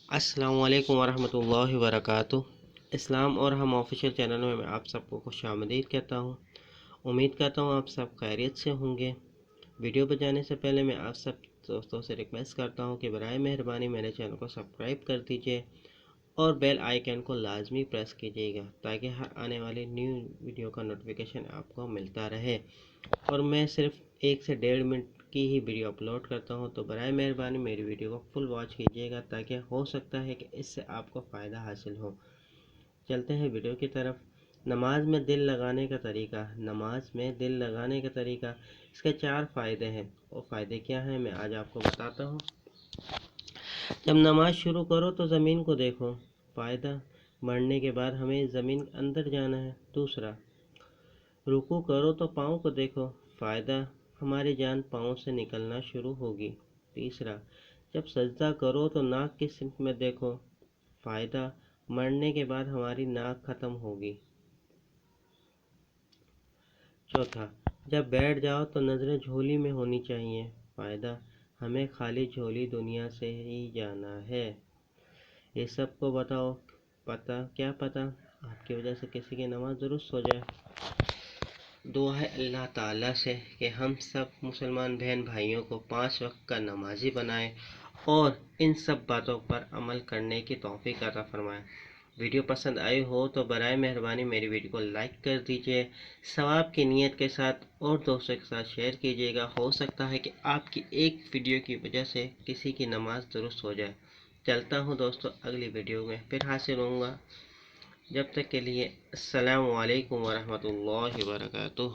السلام علیکم ورحمۃ اللہ وبرکاتہ۔ اسلام اور ہم آفیشیل چینلوں میں آپ سب کو خوش آمدید کہتا ہوں۔ امید کرتا ہوں آپ سب خیریت سے ہوں گے۔ ویڈیو پہ جانے سے پہلے میں آپ سب دوستوں سے ریکویسٹ کرتا ہوں کہ برائے مہربانی میرے چینل کو سبسکرائب کر دیجیے اور بیل آئیکن کو لازمی پریس کیجیے گا تاکہ ہر آنے والی نیو ویڈیو کا نوٹیفیکیشن آپ کو ملتا رہے۔ اور میں صرف 1 سے 1.5 منٹ کی ہی ویڈیو اپلوڈ کرتا ہوں، تو برائے مہربانی میری ویڈیو کو فل واچ کیجیے گا تاکہ ہو سکتا ہے کہ اس سے آپ کو فائدہ حاصل ہو۔ چلتے ہیں ویڈیو کی طرف۔ نماز میں دل لگانے کا طریقہ۔ نماز میں دل لگانے کا طریقہ، اس کے 4 فائدے ہیں۔ وہ فائدے کیا ہیں میں آج آپ کو بتاتا ہوں۔ جب نماز شروع کرو تو زمین کو دیکھو۔ فائدہ، مرنے کے بعد ہمیں زمین کے اندر جانا ہے۔ دوسرا، رکوع کرو تو پاؤں کو دیکھو۔ فائدہ، ہماری جان پاؤں سے نکلنا شروع ہوگی۔ تیسرا، جب سجدہ کرو تو ناک کی سمت میں دیکھو۔ فائدہ، مرنے کے بعد ہماری ناک ختم ہوگی۔ چوتھا، جب بیٹھ جاؤ تو نظریں جھولی میں ہونی چاہیے۔ فائدہ، ہمیں خالی جھولی دنیا سے ہی جانا ہے۔ یہ سب کو بتاؤ، کیا پتہ آپ کی وجہ سے کسی کی نماز درست ہو جائے۔ دعا ہے اللہ تعالیٰ سے کہ ہم سب مسلمان بہن بھائیوں کو 5 وقت کا نمازی بنائے اور ان سب باتوں پر عمل کرنے کی توفیق عطا فرمائے۔ ویڈیو پسند آئی ہو تو برائے مہربانی میری ویڈیو کو لائک کر دیجیے، ثواب کی نیت کے ساتھ، اور دوستوں کے ساتھ شیئر کیجیے گا۔ ہو سکتا ہے کہ آپ کی ایک ویڈیو کی وجہ سے کسی کی نماز درست ہو جائے۔ چلتا ہوں دوستوں، اگلی ویڈیو میں پھر حاصل ہوں گا۔ جب تک کے لیے السلام علیکم ورحمۃ اللہ وبرکاتہ۔